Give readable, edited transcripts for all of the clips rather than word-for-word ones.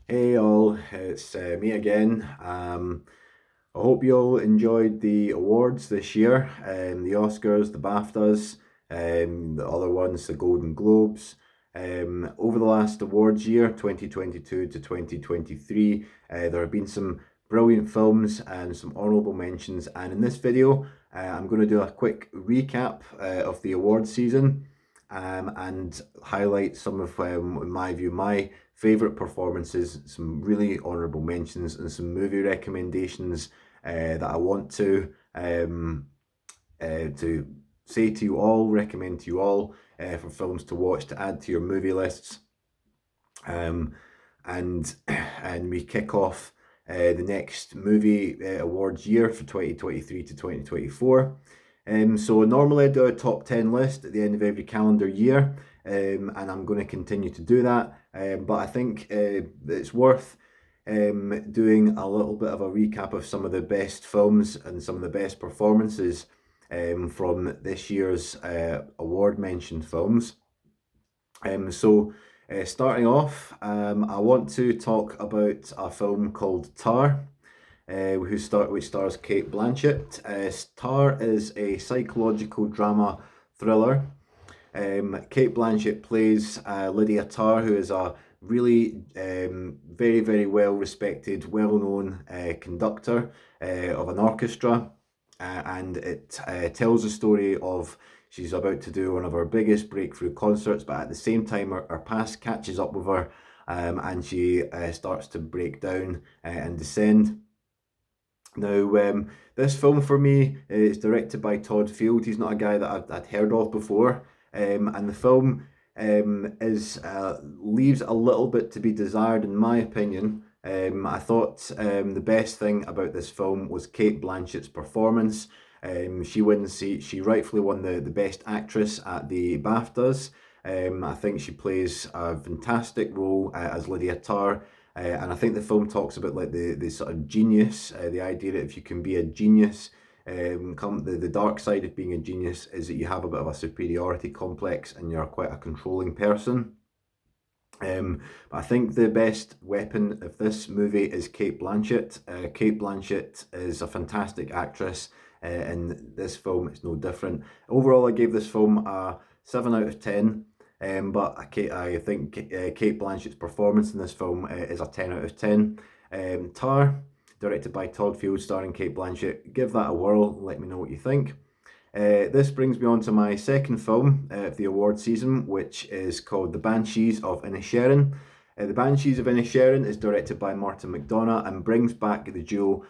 Hey all, it's me again. I hope you all enjoyed the awards this year, the Oscars, the BAFTAs, the other ones, the Golden Globes. Over the last awards year, 2022 to 2023, there have been some brilliant films and some honourable mentions. And in this video, I'm going to do a quick recap of the award season and highlight some of, in my view, my favourite performances, some really honourable mentions, and some movie recommendations that I want to say to you all, recommend to you all for films to watch to add to your movie lists. Um, and and we kick off the next movie awards year for 2023 to 2024. So normally I do a top 10 list at the end of every calendar year, and I'm going to continue to do that. But I think it's worth doing a little bit of a recap of some of the best films and some of the best performances from this year's award mentioned films. Starting off, I want to talk about a film called Tar, which stars Kate Blanchett. Tar is a psychological drama thriller. Kate Blanchett plays Lydia Tarr, who is a really very, very well respected, well known conductor of an orchestra. And it tells the story of she's about to do one of her biggest breakthrough concerts, but at the same time, her past catches up with her and she starts to break down and descend. Now, this film for me is directed by Todd Field. He's not a guy that I'd heard of before, and the film is leaves a little bit to be desired, in my opinion. I thought the best thing about this film was Kate Blanchett's performance. She rightfully won the best actress at the BAFTAs. I think she plays a fantastic role as Lydia Tarr. And I think the film talks about like the sort of genius, the idea that if you can be a genius, the dark side of being a genius is that you have a bit of a superiority complex and you're quite a controlling person. But I think the best weapon of this movie is Kate Blanchett. Kate Blanchett is a fantastic actress, and this film is no different. Overall, I gave this film a 7 out of 10. But I think Kate Blanchett's performance in this film is a 10 out of 10. Tar, directed by Todd Field, starring Kate Blanchett. Give that a whirl. Let me know what you think. This brings me on to my second film of the award season, which is called The Banshees of Inisherin. The Banshees of Inisherin is directed by Martin McDonagh and brings back the duo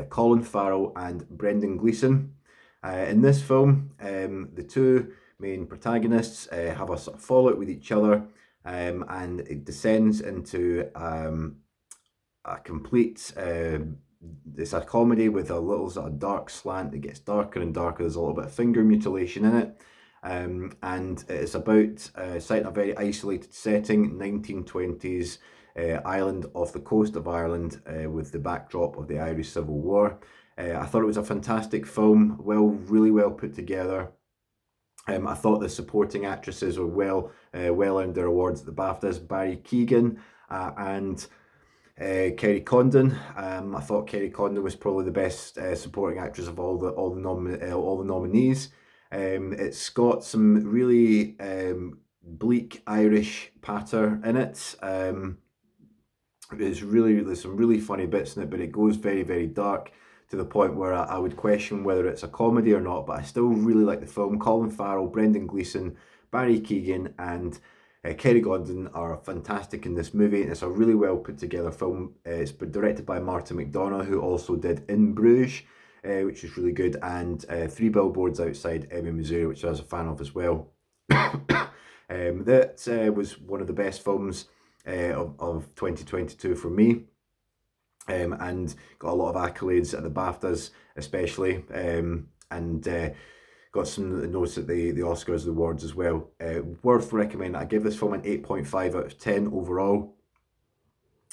Colin Farrell and Brendan Gleeson. In this film, the two main protagonists have a sort of fallout with each other, and it descends into a complete it's a comedy with a little sort of dark slant. It gets darker and darker. There's a little bit of finger mutilation in it. And it's about set in a very isolated setting, 1920s island off the coast of Ireland with the backdrop of the Irish Civil War. I thought it was a fantastic film, really well put together. I thought the supporting actresses were well earned their awards at the BAFTAs. Barry Keoghan and Kerry Condon. I thought Kerry Condon was probably the best supporting actress of all the nominees. It's got some really bleak Irish patter in it. There's some really funny bits in it, but it goes very, very dark to the point where I would question whether it's a comedy or not. But I still really like the film. Colin Farrell, Brendan Gleeson, Barry Keoghan, and Kerry Condon are fantastic in this movie. It's a really well put together film. It's been directed by Martin McDonagh, who also did In Bruges, which is really good, and Three Billboards Outside Ebbing, Missouri, which I was a fan of as well. That was one of the best films of 2022 for me. And got a lot of accolades at the BAFTAs, especially, and got some notes at the Oscars awards as well. Worth recommending. I give this film an 8.5 out of 10 overall.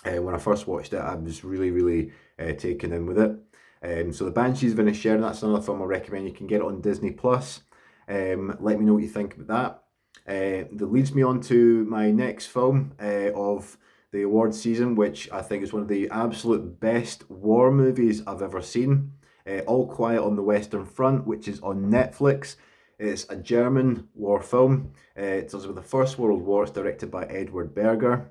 When I first watched it, I was really taken in with it. So The Banshees of Inisherin, that's another film I recommend. You can get it on Disney Plus. Let me know what you think about that. That leads me on to my next film of the awards season, which I think is one of the absolute best war movies I've ever seen. All Quiet on the Western Front, which is on Netflix. It's a German war film. It deals with the First World War. It's directed by Edward Berger.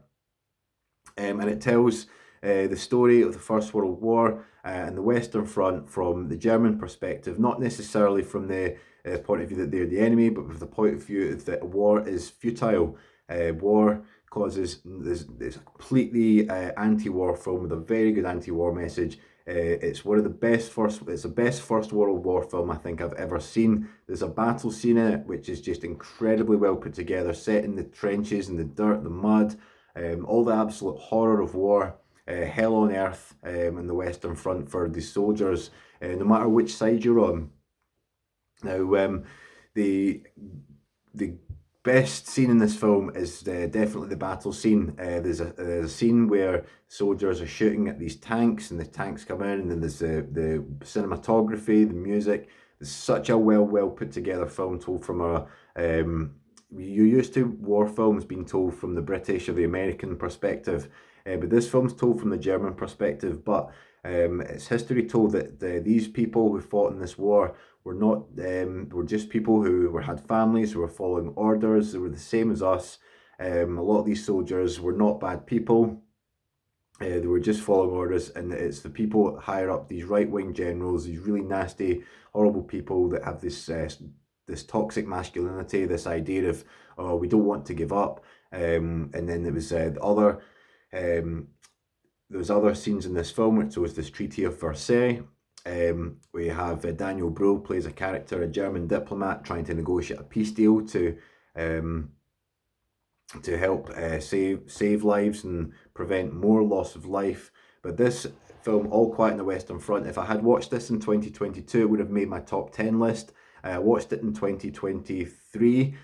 And it tells the story of the First World War and the Western Front from the German perspective, not necessarily from the point of view that they're the enemy, but with the point of view that war is futile. War causes this completely anti-war film with a very good anti-war message. It's one of the best it's the best First World War film I think I've ever seen. There's a battle scene in it which is just incredibly well put together, set in the trenches and the dirt, the mud, all the absolute horror of war, hell on earth in the Western Front for the soldiers, no matter which side you're on. Now, the best scene in this film is definitely the battle scene. There's a scene where soldiers are shooting at these tanks, and the tanks come in, and then there's the cinematography, the music. It's such a well put together film told from a you're used to war films being told from the British or the American perspective, but this film's told from the German perspective. But it's history told that these people who fought in this war were not were just people who had families, who were following orders. They were the same as us. A lot of these soldiers were not bad people. They were just following orders, and it's the people higher up, these right-wing generals, these really nasty, horrible people that have this toxic masculinity, this idea of, oh, we don't want to give up. And then there was other scenes in this film, which was this Treaty of Versailles. We have Daniel Brühl plays a character, a German diplomat, trying to negotiate a peace deal to help save lives and prevent more loss of life. But this film, All Quiet on the Western Front, if I had watched this in 2022, it would have made my top 10 list. I watched it in 2023,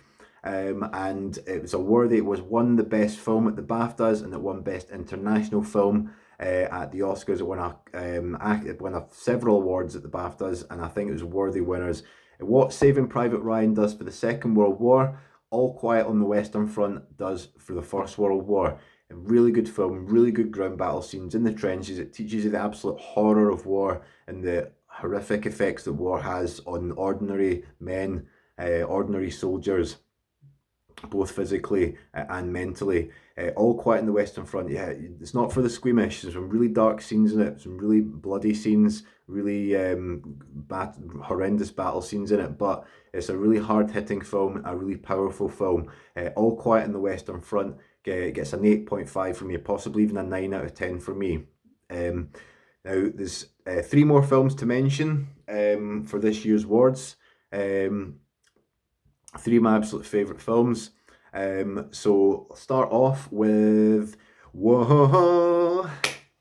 and it was won the best film at the BAFTAs, and it won best international film at the Oscars. It won several awards at the BAFTAs, and I think it was worthy winners. What Saving Private Ryan does for the Second World War, All Quiet on the Western Front does for the First World War. A really good film, really good ground battle scenes in the trenches. It teaches you the absolute horror of war and the horrific effects that war has on ordinary men, ordinary soldiers, both physically and mentally. All Quiet on the Western Front, yeah, it's not for the squeamish. There's some really dark scenes in it, some really bloody scenes, really horrendous battle scenes in it, but it's a really hard-hitting film, a really powerful film. All Quiet on the Western Front gets an 8.5 from me, possibly even a 9 out of 10 for me. Now, there's 3 more films to mention for this year's awards. 3 of my absolute favourite films. So I'll start off with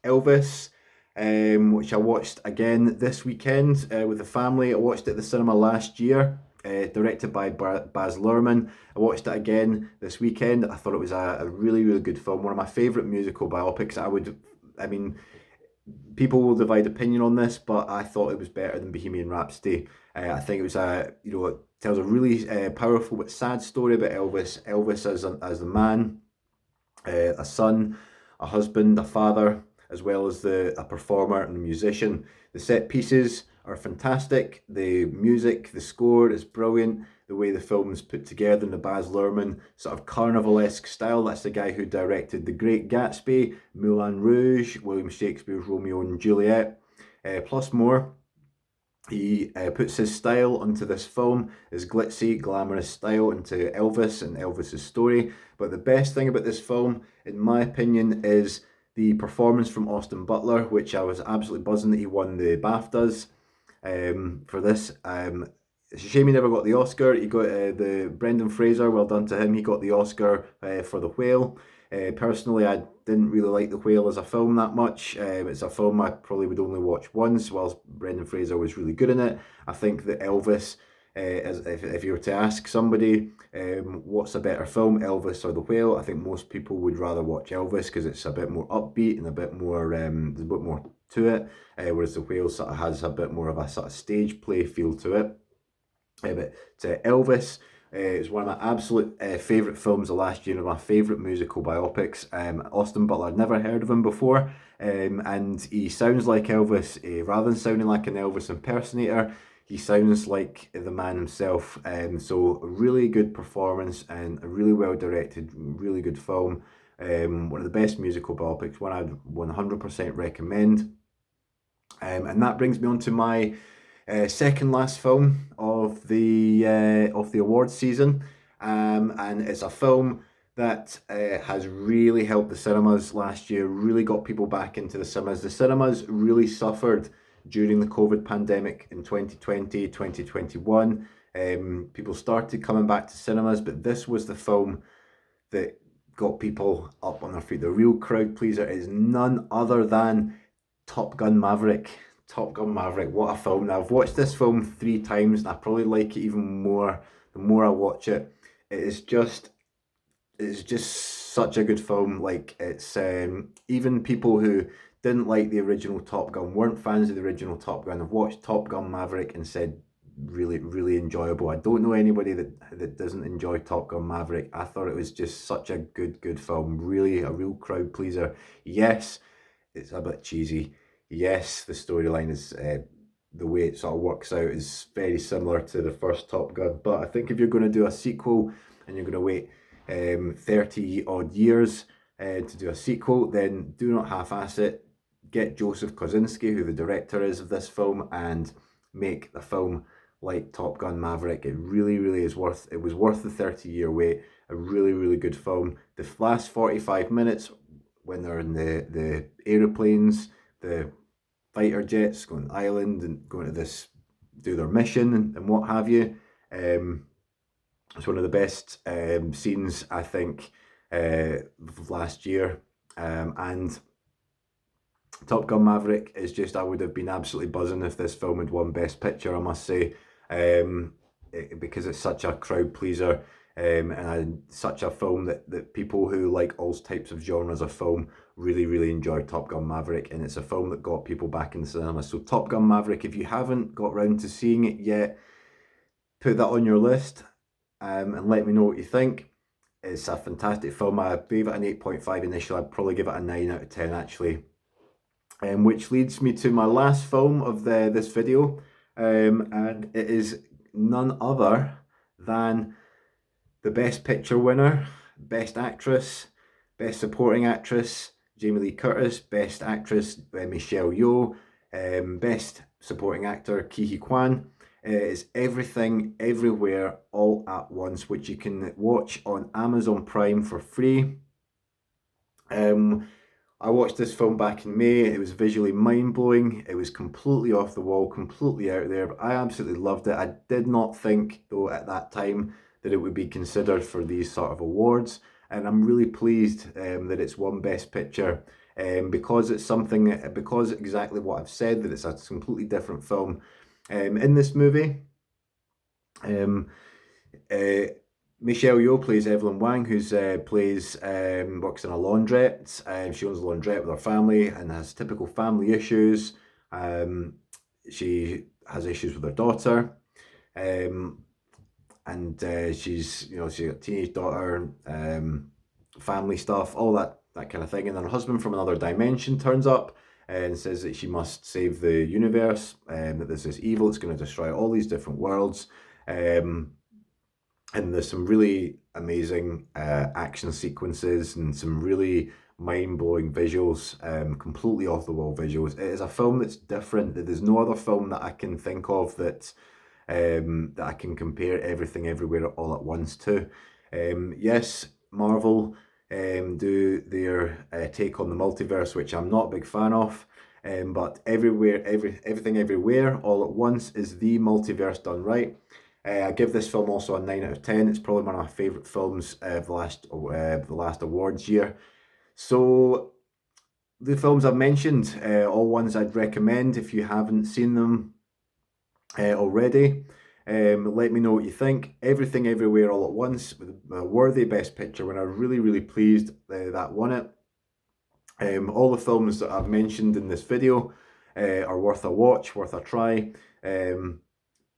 Elvis, which I watched again this weekend with the family. I watched it at the cinema last year, directed by Baz Luhrmann. I watched it again this weekend. I thought it was a really good film, one of my favourite musical biopics. People will divide opinion on this, but I thought it was better than Bohemian Rhapsody. I think it was it tells a really powerful but sad story about Elvis. Elvis as a man, a son, a husband, a father, as well as a performer and a musician. The set pieces are fantastic. The music, the score is brilliant. The way the film is put together in the Baz Luhrmann sort of carnival-esque style. That's the guy who directed The Great Gatsby, Moulin Rouge, William Shakespeare's Romeo and Juliet, plus more. He puts his style onto this film, his glitzy, glamorous style into Elvis and Elvis's story. But the best thing about this film, in my opinion, is the performance from Austin Butler, which I was absolutely buzzing that he won the BAFTAs for this. It's a shame he never got the Oscar. He got the Brendan Fraser, well done to him. He got the Oscar for The Whale. Personally, I didn't really like The Whale as a film that much. It's a film I probably would only watch once, whilst Brendan Fraser was really good in it. I think that Elvis, if you were to ask somebody what's a better film, Elvis or The Whale, I think most people would rather watch Elvis because it's a bit more upbeat and a bit more, there's a bit more to it, whereas The Whale sort of has a bit more of a sort of stage play feel to it. But Elvis It's one of my absolute favourite films of last year, and my favourite musical biopics. Austin Butler, I'd never heard of him before, and he sounds like Elvis. Rather than sounding like an Elvis impersonator, he sounds like the man himself. So a really good performance and a really well directed, really good film. One of the best musical biopics, one I'd 100% recommend. And that brings me on to my second last film of the awards season, and it's a film that has really helped the cinemas last year. Really got people back into the cinemas. The cinemas really suffered during the COVID pandemic in 2020, 2021. People started coming back to cinemas, but this was the film that got people up on their feet. The real crowd pleaser is none other than Top Gun Maverick. Top Gun Maverick, what a film. Now, I've watched this film 3 times and I probably like it even more the more I watch it. It is just such a good film. Like, it's even people who didn't like the original Top Gun, weren't fans of the original Top Gun, have watched Top Gun Maverick and said really, really enjoyable. I don't know anybody that doesn't enjoy Top Gun Maverick. I thought it was just such a good film. Really a real crowd pleaser. Yes, it's a bit cheesy. Yes, the storyline is the way it sort of works out is very similar to the first Top Gun. But I think if you're going to do a sequel and you're going to wait 30 odd years to do a sequel, then do not half-ass it. Get Joseph Kosinski, who the director is of this film, and make the film like Top Gun Maverick. It really, really is worth. It was worth the 30-year wait. A really, really good film. The last 45 minutes, when they're in the aeroplanes, the fighter jets going to the island and going to this do their mission and what have you. It's one of the best scenes, I think, of last year. And Top Gun Maverick is just, I would have been absolutely buzzing if this film had won Best Picture, I must say, because it's such a crowd pleaser, and such a film that people who like all types of genres of film really, really enjoy Top Gun Maverick, and it's a film that got people back in the cinema. So Top Gun Maverick, if you haven't got round to seeing it yet, put that on your list, and let me know what you think. It's a fantastic film. I gave it an 8.5 initially. I'd probably give it a 9 out of 10 actually. Which leads me to my last film of this video, and it is none other than the Best Picture winner, Best Actress, Best Supporting Actress, Jamie Lee Curtis, Best Actress, Michelle Yeoh, Best Supporting Actor, Ke Huy Quan. It's Everything, Everywhere, All at Once, which you can watch on Amazon Prime for free. I watched this film back in May. It was visually mind-blowing. It was completely off the wall, completely out there, but I absolutely loved it. I did not think, though, at that time that it would be considered for these sort of awards, and I'm really pleased that it's won Best Picture, because it's something, because exactly what I've said, that it's a completely different film. In this movie, um, uh, Michelle Yeoh plays Evelyn Wang, who's works in a laundrette. She owns a laundrette with her family and has typical family issues. She has issues with her daughter, and she's got a teenage daughter, family stuff, all that kind of thing. And then her husband from another dimension turns up and says that she must save the universe, that there's this evil that's going to destroy all these different worlds. And there's some really amazing action sequences and some really mind-blowing visuals, completely off-the-wall visuals. It is a film that's different. There's no other film that I can think of that I can compare Everything Everywhere All at Once to. Yes, Marvel do their take on the multiverse, which I'm not a big fan of. But Everything Everywhere All at Once is the multiverse done right. I give this film also a 9 out of 10. It's probably one of my favourite films of the last awards year. So the films I've mentioned, all ones I'd recommend if you haven't seen them already. Let me know what you think. Everything Everywhere All at Once, a worthy Best Picture winner. Really, really pleased that won it. All the films that I've mentioned in this video are worth a watch, worth a try.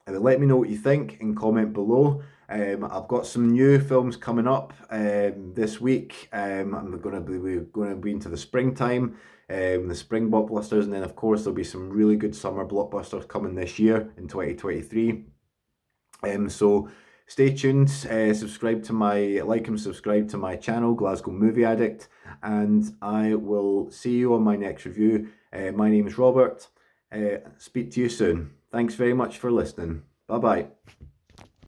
And let me know what you think and comment below. I've got some new films coming up this week. We're going to be into the springtime, the spring blockbusters, and then of course there'll be some really good summer blockbusters coming this year in 2023. So stay tuned, subscribe to my like and subscribe to my channel, Glasgow Movie Addict, and I will see you on my next review. My name is Robert. Speak to you soon. Thanks very much for listening. Bye bye.